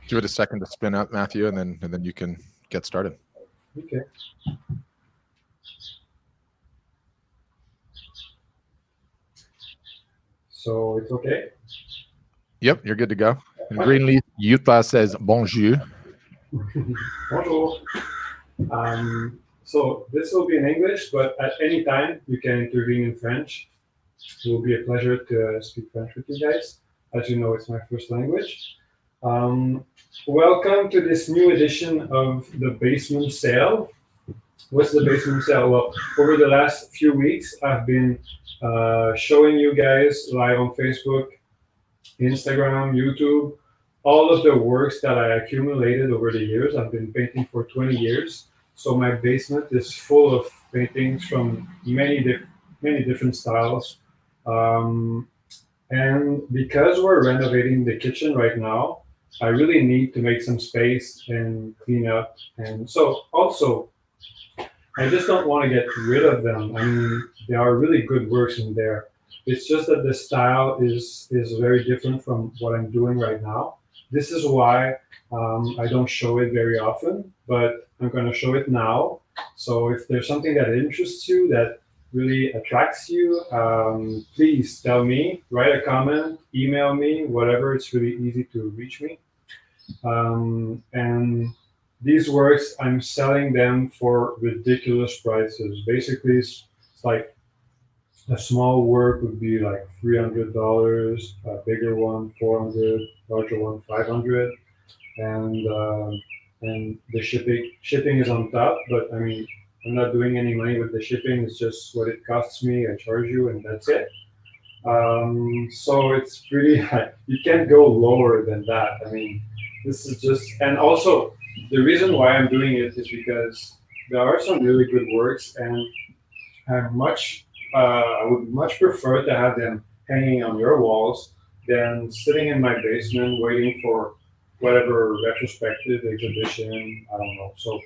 Give it a second to spin up, Matthew, and then you can get started. Okay. So it's okay? Yep, you're good to go. And Greenleaf Utah says bonjour. Bonjour. So this will be in English, but at any time you can intervene in French. It will be a pleasure to speak French with you guys. As you know, it's my first language. Um, Welcome to this new edition of the Basement Sale. What's the Basement Sale? Well, over the last few weeks, I've been showing you guys live on Facebook, Instagram, YouTube, all of the works that I accumulated over the years. I've been painting for 20 years, so my basement is full of paintings from many different styles. Um, and because we're renovating the kitchen right now, I really need to make some space and clean up. And so also, I just don't want to get rid of them. I mean, there are really good works in there. It's just that the style is very different from what I'm doing right now. This is why I don't show it very often, but I'm going to show it now. So if there's something that interests you, that really attracts you, please tell me, write a comment, email me, whatever. It's really easy to reach me. And these works, I'm selling them for ridiculous prices. Basically, it's like a small work would be like $300, a bigger one 400, larger one 500, and and the shipping is on top. But I mean, I'm not doing any money with the shipping. It's just what it costs me. I charge you, and that's it. So it's pretty high. You can't go lower than that. I mean, this is just, and also the reason why I'm doing it is because there are some really good works, and I would much prefer to have them hanging on your walls than sitting in my basement waiting for whatever retrospective exhibition. I don't know. So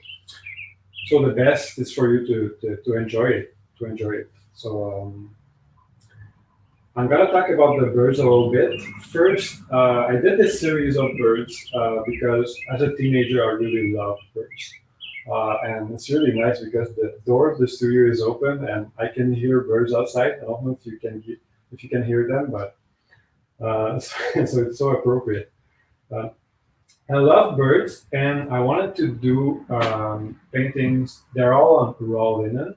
the best is for you to enjoy it, So. I'm gonna talk about the birds a little bit. First, I did this series of birds because as a teenager I really loved birds, and it's really nice because the door of the studio is open and I can hear birds outside. I don't know if if you can hear them, but so it's so appropriate. Uh, I love birds, and I wanted to do paintings. They're all on raw linen,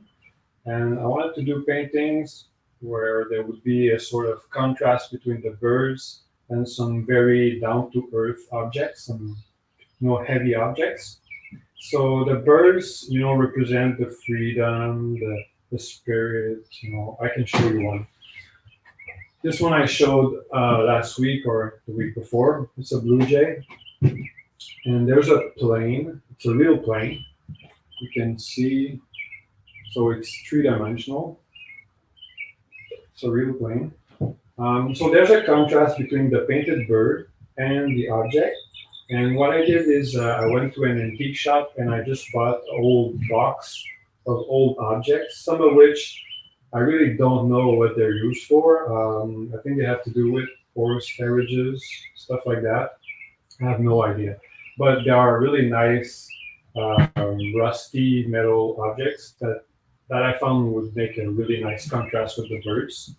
and I wanted to do paintings where there would be a sort of contrast between the birds and some very down to earth objects, some heavy objects. So the birds, represent the freedom, the spirit. I can show you one. This one I showed last week or the week before. It's a blue jay, and there's a plane. It's a real plane. You can see, so it's three-dimensional. It's a real plane. So there's a contrast between the painted bird and the object. And what I did is I went to an antique shop and I just bought an old box of old objects, some of which I really don't know what they're used for. I think they have to do with horse carriages, stuff like that. I have no idea. But there are really nice rusty metal objects that I found would make a really nice contrast with the birds.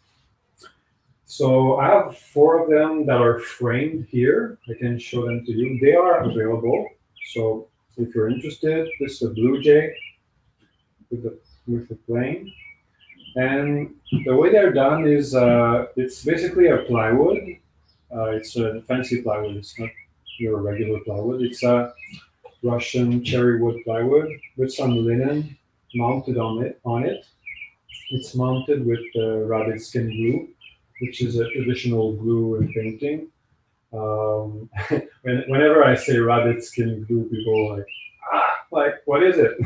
So I have four of them that are framed here. I can show them to you. They are available. So if you're interested, this is a blue jay with the plane. And the way they're done is it's basically a plywood. It's a fancy plywood. It's not your regular plywood. It's a Russian cherry wood plywood with some linen mounted on it. It's mounted with rabbit skin glue, which is a traditional glue in painting. Um, whenever I say rabbit skin glue, people are like what is it?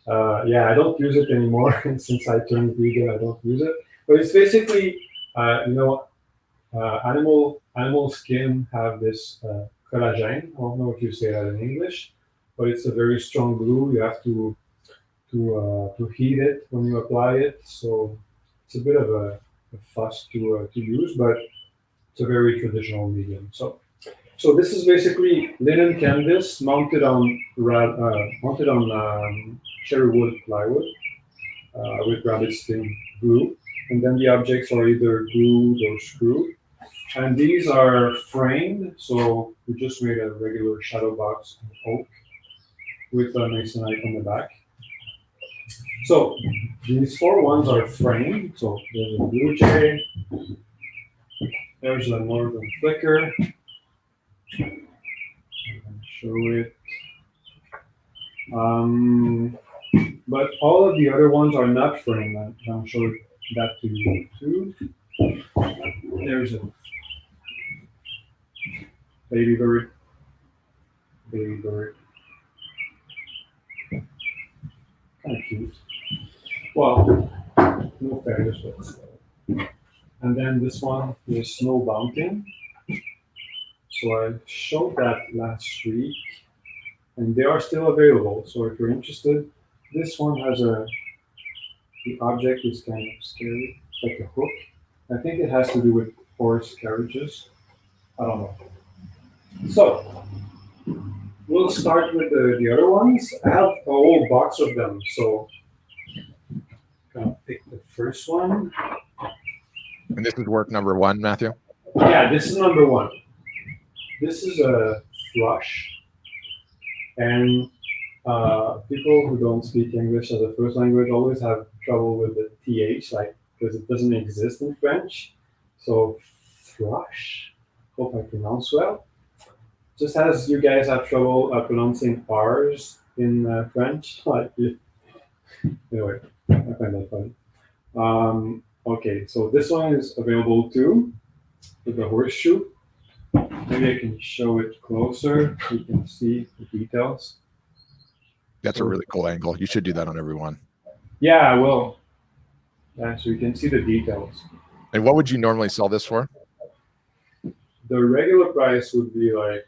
Yeah, I don't use it anymore since I turned vegan. I don't use it, but it's basically, animal skin have this collagen. I don't know if you say that in English, but it's a very strong glue. You have to heat it when you apply it, so it's a bit of a fuss to use, but it's a very traditional medium. So So this is basically linen canvas mounted on cherry wood plywood with rabbit skin glue, and then the objects are either glued or screwed. And these are framed, so we just made a regular shadow box in oak with a masonite on the back. So these four ones are framed. So there's a blue jay, there's a northern flicker. I'm gonna show it. But all of the other ones are not framed. I'm gonna show that to you too. There's a baby bird, baby bird, kind of cute. Well, no feathers, but still. And then this one is snow mountain. So I showed that last week, and they are still available. So if you're interested, this one has the object is kind of scary, like a hook. I think it has to do with horse carriages. I don't know. So we'll start with the other ones. I have a whole box of them. So I'm gonna pick the first one. And this is work number one, Matthew. Yeah, this is number one. This is a thrush, and people who don't speak English as a first language always have trouble with the th, like because it doesn't exist in French. So thrush. Hope I pronounce well. Just as you guys have trouble pronouncing R's in French, like anyway, I find that funny. Okay, so this one is available too with the horseshoe. Maybe I can show it closer so you can see the details. That's a really cool angle. You should do that on everyone. Yeah, I will. Yeah, so you can see the details. And what would you normally sell this for? The regular price would be like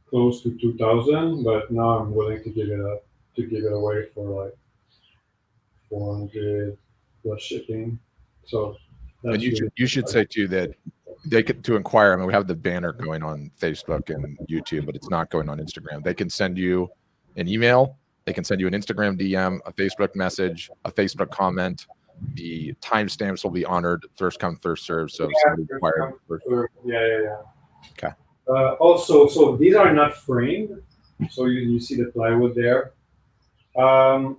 close to 2,000, but now I'm willing to give it away for like 400 plus shipping. So that's And you should say too that they could to inquire. I mean, we have the banner going on Facebook and YouTube, but it's not going on Instagram. They can send you an email, they can send you an Instagram DM, a Facebook message, a Facebook comment. The timestamps will be honored, first come, first serve. So if somebody inquired, yeah. Okay. Also, so these are not framed. So you see the plywood there. I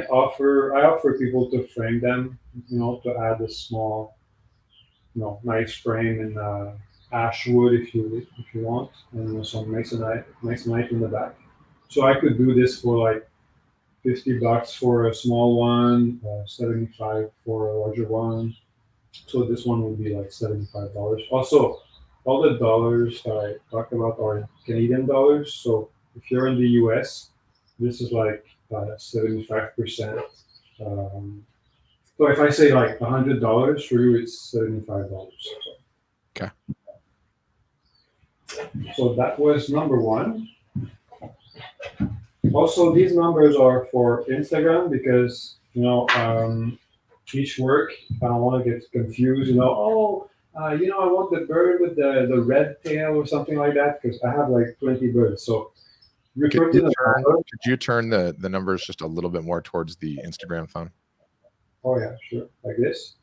offer people to frame them, to add a small, nice frame in ash wood if you want, and some masonite in the back. So I could do this for like $50 for a small one, 75 for a larger one. So this one would be like $75. Also, all the dollars that I talk about are Canadian dollars. So if you're in the US, this is like 75%. So if I say like $100 for you, it's $75. Okay. So that was number one. Also, these numbers are for Instagram because each work I don't want to get confused. I want the bird with the red tail or something like that because I have like 20 birds. So could you turn the numbers just a little bit more towards the Instagram phone? Oh yeah, sure. Like this?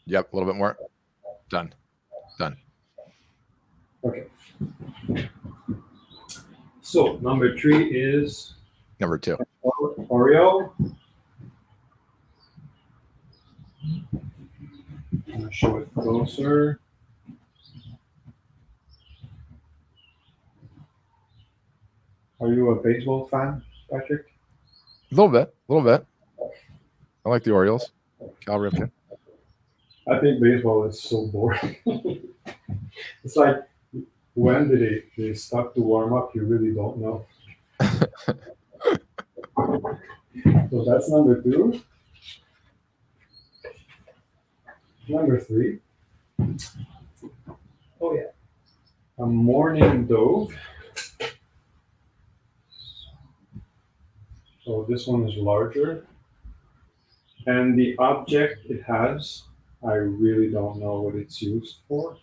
Yep, a little bit more. Done. Okay. So number 3 is number 2. Oreo. I'm gonna show it closer. Are you a baseball fan, Patrick? A little bit. I like the Orioles. Cal Ripken. I think baseball is so boring. It's like, when did they start to warm up? You really don't know. So that's number 2. Number 3. Oh yeah. A morning dove. So this one is larger. And the object it has, I really don't know what it's used for.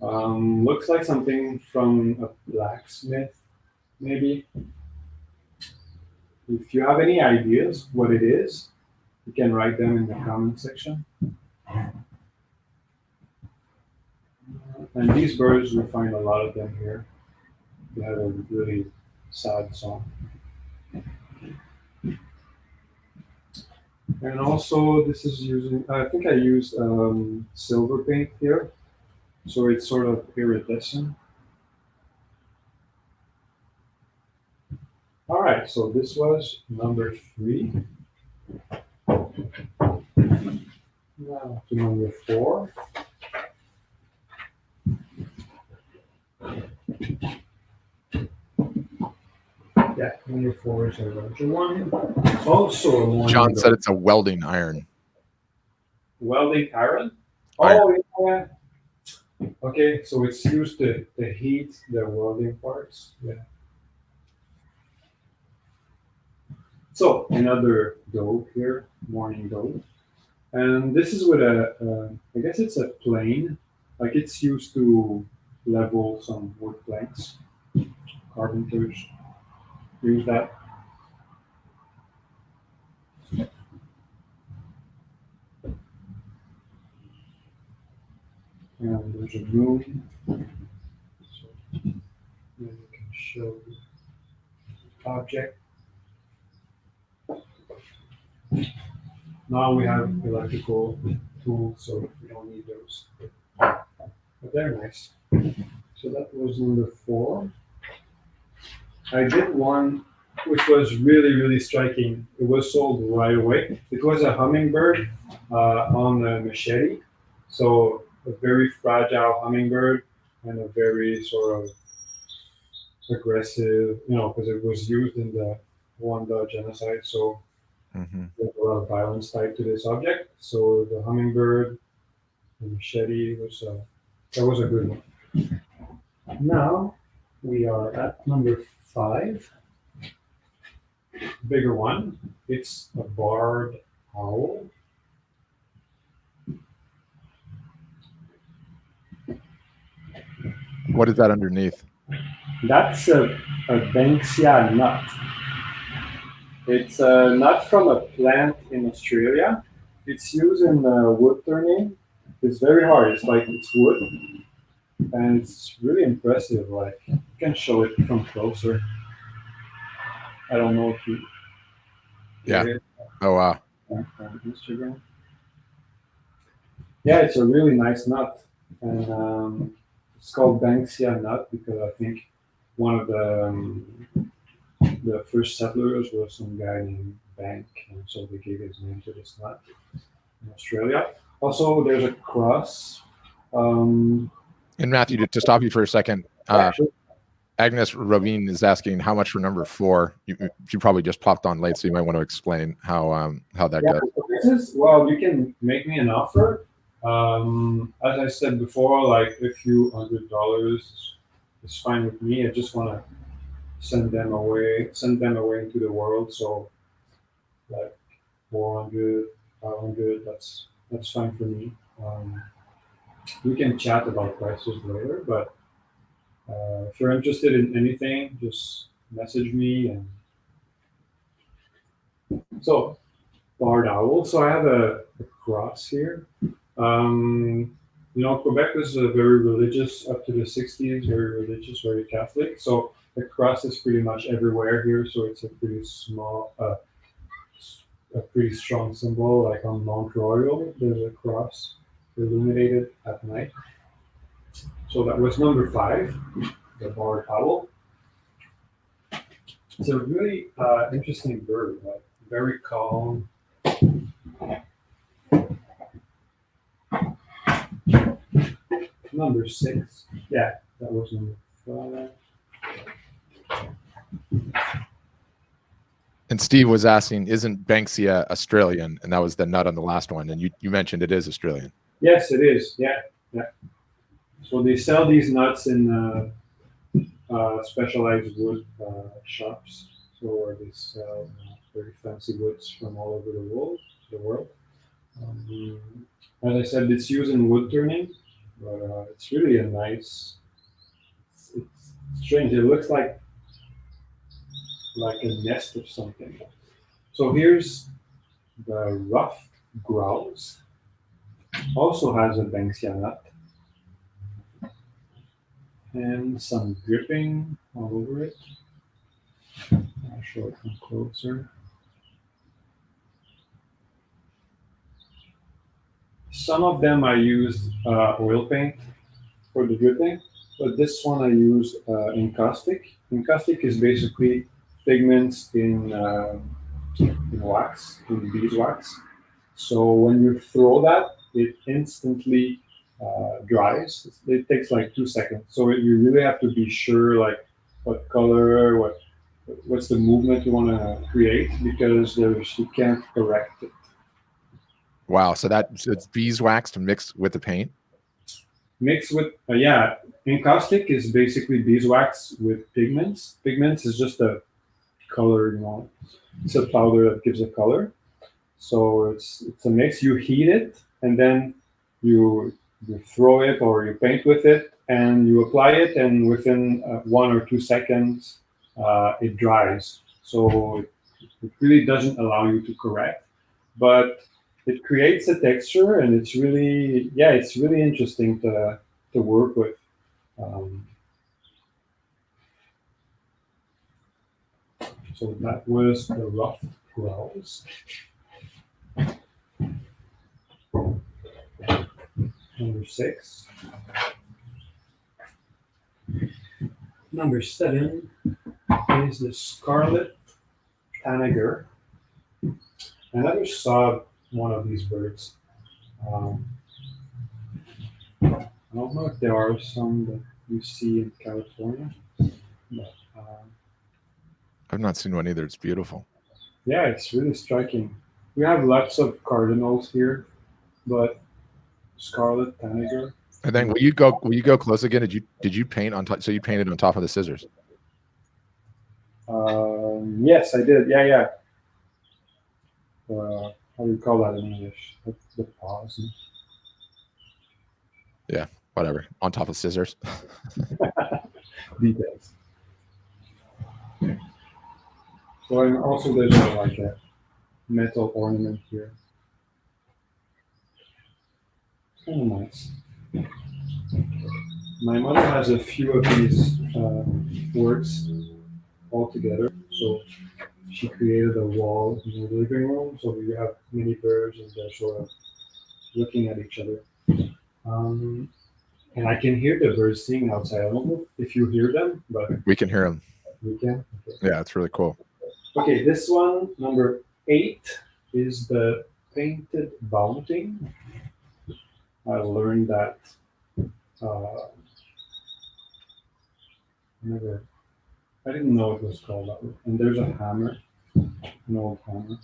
Looks like something from a blacksmith, maybe. If you have any ideas what it is, you can write them in the comment section. And these birds, we find a lot of them here. They have a really sad song. And also, this is using, I think I used silver paint here. So it's sort of iridescent. All right, so this was number 3. Now to number 4. Yeah, number 4 is a larger one. Also, a one John said it's a welding iron. welding iron. Iron. Oh, yeah. Okay, so it's used to heat the welding parts. Yeah. So another dough here, morning dough, and this is with I guess it's a plane, like it's used to level some wood planks. Carpenters use that. And there's a moon, so then you can show the object. Now we have electrical tools, so we don't need those. But they're nice. So that was number 4. I did one which was really, really striking. It was sold right away. It was a hummingbird on a machete. So a very fragile hummingbird and a very sort of aggressive, because it was used in the Rwanda genocide. So there's a lot of violence tied to this object. So the hummingbird, the machete that was a good one. Now we are at number 5, bigger one. It's a barred owl. What is that underneath? That's a Banksia nut. It's a nut from a plant in Australia. It's used in wood turning. It's very hard. It's wood, and it's really impressive. Like you can show it from closer. I don't know if you Yeah. get it Oh wow. on Instagram. Yeah, it's a really nice nut, and it's called Banksia nut because I think one of the first settlers was some guy named Bank, and so they gave his name to this nut in Australia. Also, there's a cross. Um, And Matthew, to stop you for a second, Actually, Agnes Ravine is asking how much for number 4. You probably just popped on late, so you might want to explain how that yeah, goes. so this is well, you can make me an offer. As I said before, like a few $100 is fine with me. I just want to send them away into the world. So like 400, 500, that's fine for me. We can chat about prices later, but if you're interested in anything, just message me. And so, barred owl. So I have a cross here. Quebec was very religious up to the 60s, very religious, very Catholic. So the cross is pretty much everywhere here. So it's a pretty a pretty strong symbol. Like on Mount Royal, there's a cross illuminated at night. So that was number 5, the barred owl. It's a really interesting bird, like very calm. Number 6, yeah, that was number 5. And Steve was asking, isn't Banksia Australian? And that was the nut on the last one. And you mentioned it is Australian. Yes, it is. Yeah, yeah. So they sell these nuts in specialized wood shops. So where they sell very fancy woods from all over the world. As I said, it's used in wood turning. but it's really a nice. It's strange. It looks like a nest of something. So here's the rough grouse. Also has a banksia nut and some dripping all over it. I'll show it from closer. Some of them I used oil paint for the dripping, but this one I use encaustic. Encaustic is basically pigments in wax, in beeswax. So when you throw that, it instantly dries. It takes like 2 seconds. So you really have to be sure, like what color, what's the movement you want to create, because you can't correct it. Wow. So it's beeswax to mix with the paint. Mixed with yeah, encaustic is basically beeswax with pigments. Pigments is just a color, it's a powder that gives a color. So it's a mix. You heat it, and then you throw it or you paint with it, and you apply it, and within 1 or 2 seconds, it dries. So it really doesn't allow you to correct, but it creates a texture, and it's really interesting to work with. Um, so that was the rough grouse. Number 6. Number 7 is the scarlet tanager. I never saw one of these birds. Um, I don't know if there are some that you see in California, but I've not seen one either. It's beautiful. yeah, it's really striking. We have lots of cardinals here, but scarlet tanager. And then will you go close again? Did you paint on top? So you painted on top of the scissors. Yes, I did. Yeah, yeah. How do you call that in English? The pause. Yeah, whatever. On top of scissors. Details. So and also there's like a metal ornament here. It's kind of nice. My mother has a few of these works all together. So she created a wall in the living room. So we have many birds and they're sort of looking at each other. Um, and I can hear the birds singing outside. I don't know if you hear them, but We can hear them. we can. Okay. Yeah, it's really cool. Okay, this one, number 8, is the painted bunting. I learned that never. I didn't know it was called that. And there's a hammer, an old hammer.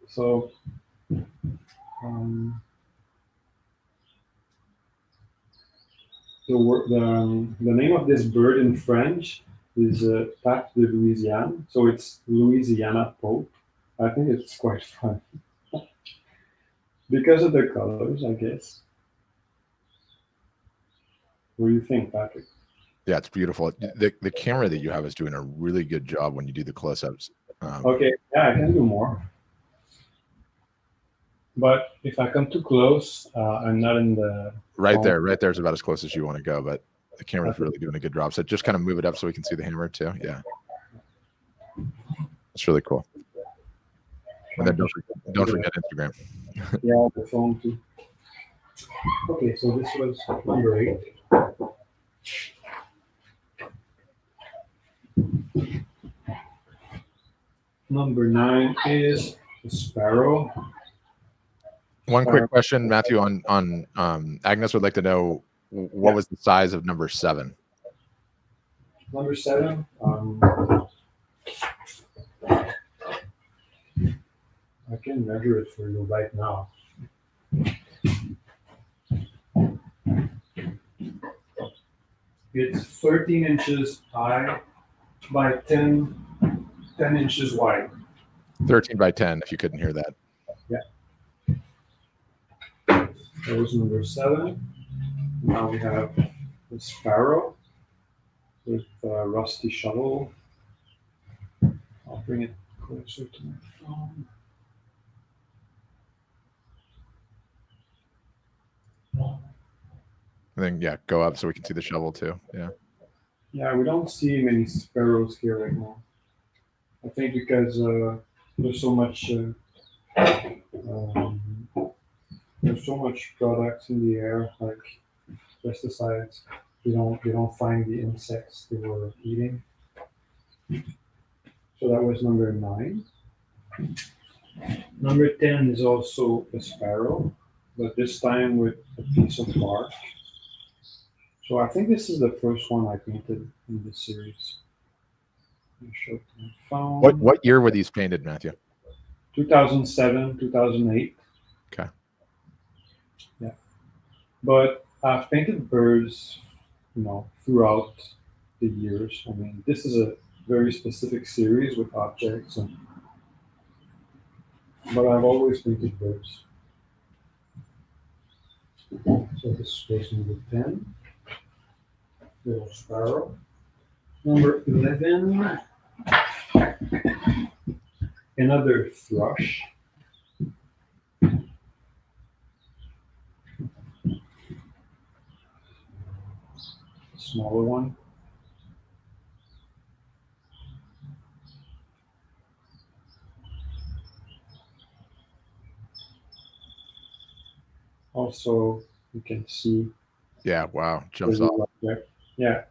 So um, the name of this bird in French is Pape de Louisiane. So it's Louisiana Pope. I think it's quite fun because of the colors, I guess. What do you think, Patrick? Yeah, it's beautiful. The camera that you have is doing a really good job when you do the close-ups. Okay, yeah, I can do more. But if I come too close, I'm not in the Right there is about as close as you want to go, but the camera's Okay. really doing a good job. So just kind of move it up so we can see the hammer too. Yeah, it's really cool. And then don't forget Instagram. Yeah, the phone too. Okay, so this was number 8. Number 9 is the sparrow. One quick question, Matthew, on Agnes would like to know what was the size of number 7? Number 7, I can measure it for you right now. It's 13 inches high by 10 inches wide. 13 by 10, if you couldn't hear that. That was number 7. Now we have the sparrow with a rusty shovel. I'll bring it closer to my phone. And then, yeah, go up so we can see the shovel too. Yeah. Yeah, we don't see many sparrows here right now. I think because there's so much um, there's so much products in the air, like pesticides. You don't find the insects they were eating. So that was number 9. Number 10 is also a sparrow, but this time with a piece of bark. So I think this is the first one I painted in this series. I'll show it to my phone. What year were these painted, Matthew? 2007, 2008. Okay. Yeah. But I've painted birds, throughout the years. I mean, this is a very specific series with objects, but I've always painted birds. So this was number 10, little sparrow. Number 11, another thrush. Smaller one. Also, you can see. Yeah. Wow. Jumps off. Yeah,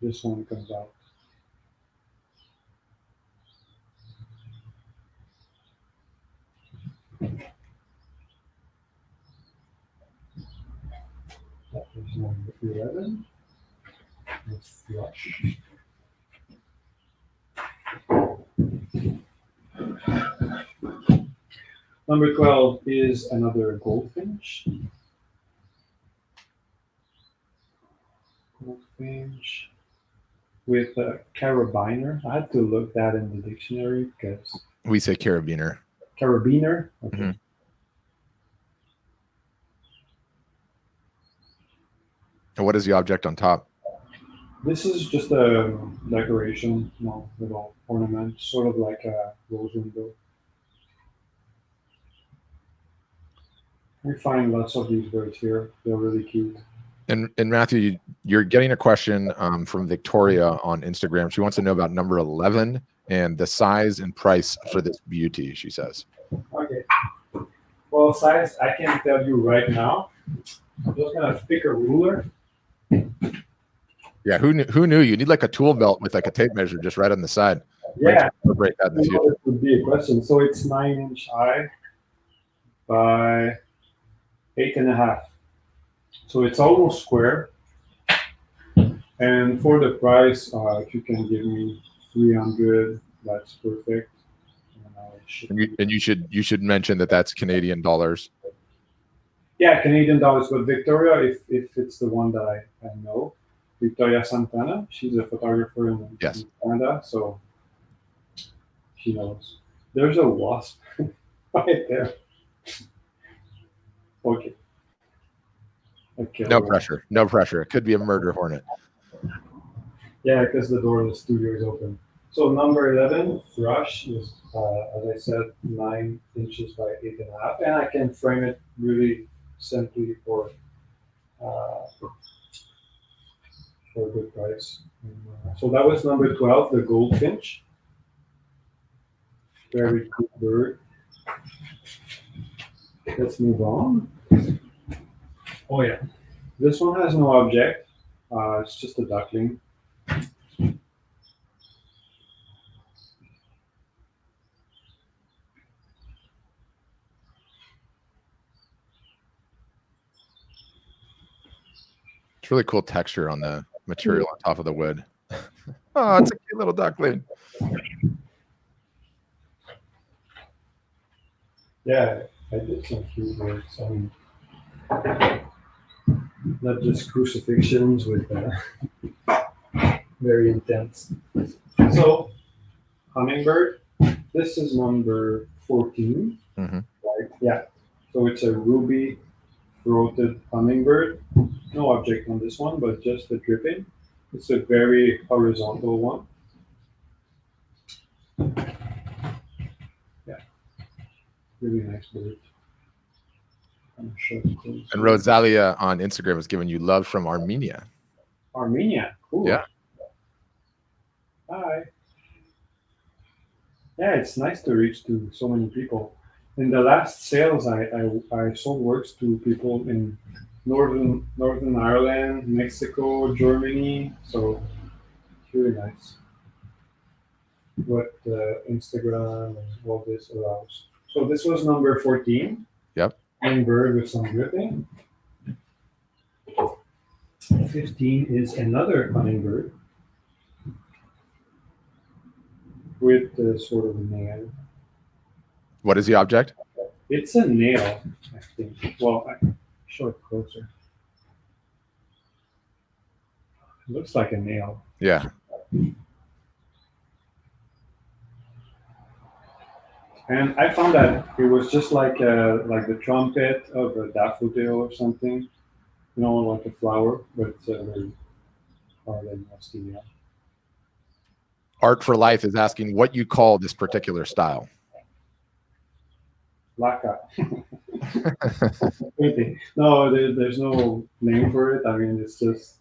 this one comes out. That was number 11. Let's thrush. Number 12 is another goldfinch. Goldfinch with a carabiner. I had to look that in the dictionary because We say carabiner. carabiner. Okay. Mm-hmm. And what is the object on top? This is just a decoration, little ornament, sort of like a rose window. We find lots of these birds here. They're really cute. And Matthew, you're getting a question from Victoria on Instagram. She wants to know about number 11 and the size and price for this beauty, she says. Okay. Well, size, I can tell you right now. I'm just going to pick a ruler. Yeah, who knew? You need like a tool belt with like a tape measure just right on the side. Yeah. Break that in the future. It would be a question. So it's 9-inch high by 8.5. So it's almost square. And for the price, if you can give me 300, that's perfect. And you should mention that that's Canadian dollars. Yeah, Canadian dollars. But Victoria, if it's the one that I know, Victoria Santana, she's a photographer in Canada, so she knows. There's a wasp right there. Okay. No pressure. No pressure. It could be a murder hornet. Yeah, because the door of the studio is open. So number 11, thrush, is, as I said, 9 inches by 8.5. And I can frame it really simply for a good price. So that was number 12, the goldfinch. Very cool bird. Let's move on. Oh yeah. This one has no object. It's just a duckling. It's really cool texture on the material on top of the wood. Oh, it's a cute little duckling. Yeah, I did some cute words. not just crucifixions with very intense. So hummingbird, this is number 14. Mm-hmm. Right? Yeah. So it's a ruby throated hummingbird. No object on this one, but just the dripping. It's a very horizontal one. Yeah, really nice bird. I'm sure it's close. And Rosalia on Instagram was giving you love from Armenia. Armenia, cool. Yeah. Hi. Yeah, it's nice to reach to so many people. In the last sales, I sold works to people in Northern Ireland, Mexico, Germany. So it's really nice what Instagram and all this allows. So this was number 14. Yep. Bird with some dripping. 15 is another hummingbird with sort of a nail. What is the object? It's a nail, I think. Well, I show it closer. It looks like a nail. Yeah. And I found that it was just like the trumpet of a daffodil or something, like a flower, but it's very hard and rusty. Yeah. Art for Life is asking what you call this particular style. Laka. No, there's no name for it. I mean, it's just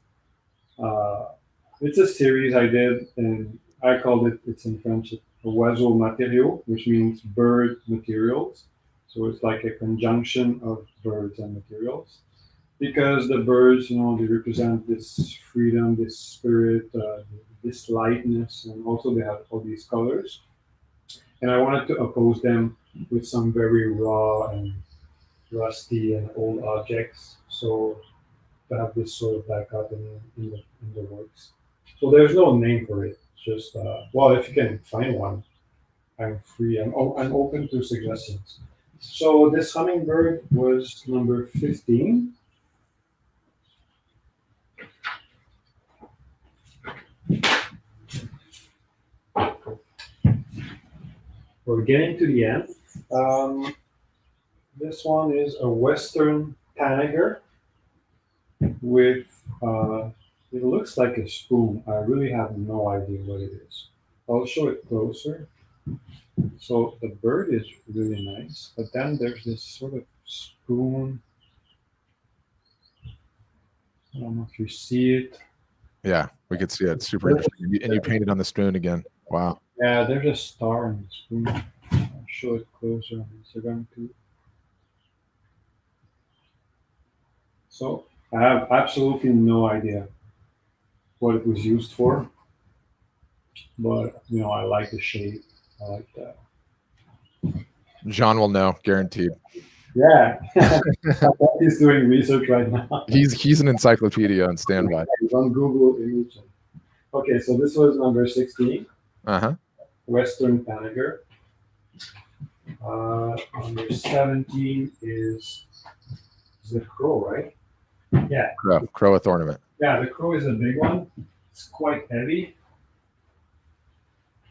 it's a series I did, and I called it. It's in French, oiseau matériaux, which means bird materials. So it's like a conjunction of birds and materials, because the birds, they represent this freedom, this spirit, this lightness, and also they have all these colors. And I wanted to oppose them with some very raw and rusty and old objects. So to have this sort of dichotomy in the works. So there's no name for it. It's just well, if you can find one, I'm free. I'm open to suggestions. So this hummingbird was number 15. We're getting to the end. This one is a Western tanager with, it looks like a spoon. I really have no idea what it is. I'll show it closer. So the bird is really nice, but then there's this sort of spoon. I don't know if you see it. Yeah, we could see it. It's super interesting. And you painted on the spoon again. Wow. Yeah, there's a star on the spoon. I'll show it closer on Instagram too. So I have absolutely no idea what it was used for, but I like the shape. I like that. John will know, guaranteed. Yeah, he's doing research right now. He's an encyclopedia on standby. He's on Google Image. Okay, so this was number 16. Western tanager. Number 17 is the crow, right? Yeah. Crow with ornament. Yeah, the crow is a big one. It's quite heavy,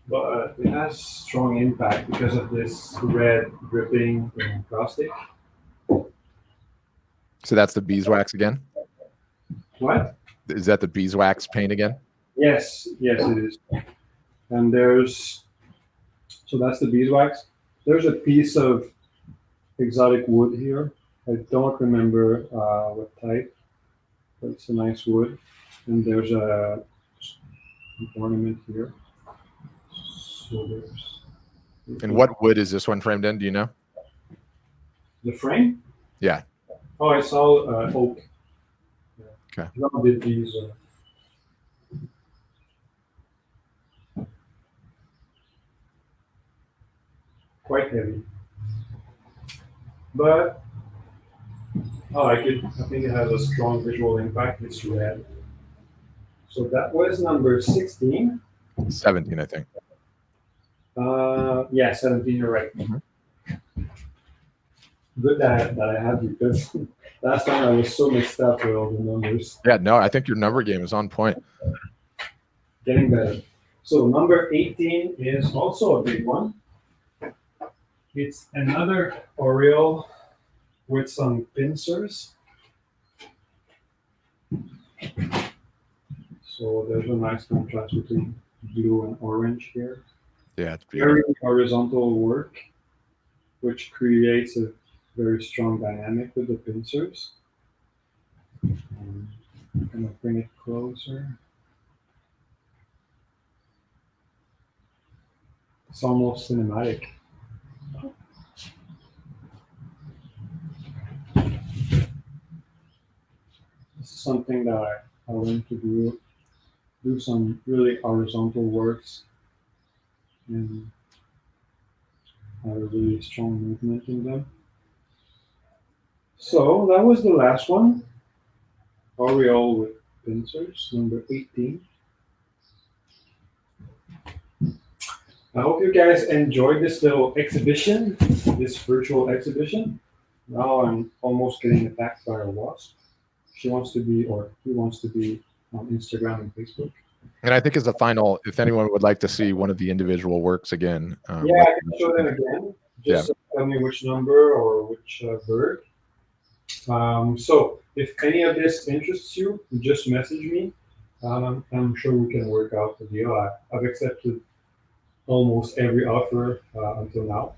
but it has strong impact because of this red dripping plastic. So that's the beeswax again? What? Is that the beeswax paint again? Yes, it is. And so that's the beeswax. There's a piece of exotic wood here. I don't remember what type, but it's a nice wood. And there's an ornament here. So And what wood is this one framed in? Do you know? The frame? Yeah. Oh, it's all oak. Yeah. Okay. John did these. Quite heavy. But I like it. I think it has a strong visual impact. It's red. So that was number 16. 17, I think. Yeah, 17, you're right. Mhm. Good that I have you, because Last time I was so mixed up with all the numbers. Yeah, no, I think your number game is on point. Getting better. So number 18 is also a big one. It's another Oreo with some pincers. So there's a nice contrast between blue and orange here. Yeah, it's beautiful. Very horizontal work, which creates a very strong dynamic with the pincers. I'm gonna bring it closer. It's almost cinematic. This is something that I learned to do some really horizontal works and have a really strong movement in them. So that was the last one. Oreo with pincers, number 18. I hope you guys enjoyed this little exhibition, this virtual exhibition. Now I'm almost getting attacked by a wasp. She wants to be, or he wants to be on Instagram and Facebook. And I think as a final, if anyone would like to see one of the individual works again, Yeah, I can show them again. Just tell me which number or which bird. So if any of this interests you, just message me. I'm sure we can work out the deal. I've accepted almost every offer until now.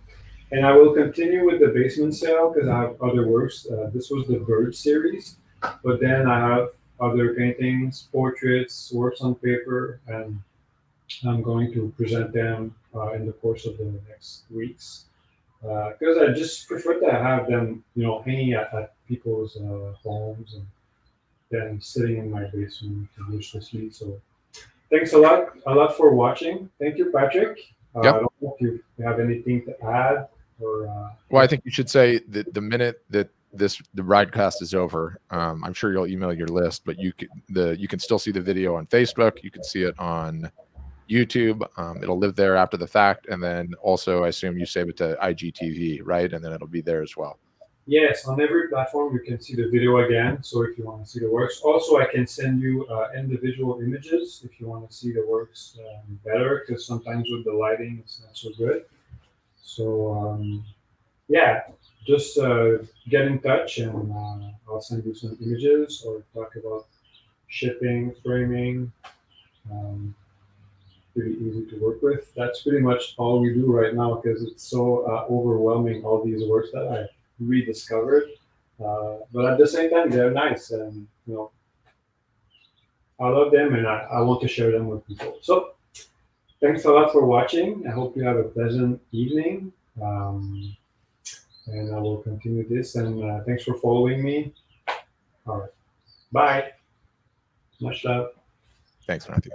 And I will continue with the basement sale because I have other works. This was the bird series, but then I have other paintings, portraits, works on paper, and I'm going to present them in the course of the next weeks. Because I just prefer to have them, hanging at people's homes and then sitting in my basement to wish to sleep. So thanks a lot for watching. Thank you, Patrick. Yep. I don't know if you have anything to add or. Well, I think you should say that the minute that the broadcast is over, I'm sure you'll email your list, but you can still see the video on Facebook. You can see it on YouTube. It'll live there after the fact, and then also I assume you save it to IGTV, right? And then it'll be there as well. Yes, on every platform you can see the video again. So if you want to see the works, also I can send you individual images if you want to see the works better, because sometimes with the lighting it's not so good. So yeah, just get in touch and I'll send you some images or talk about shipping, framing. Pretty easy to work with. That's pretty much all we do right now because it's so overwhelming, all these works that I rediscovered. But at the same time, they're nice and I love them and I want to share them with people. So thanks a lot for watching. I hope you have a pleasant evening. And I will continue this. And thanks for following me. All right. Bye. Much love. Thanks, Matthew.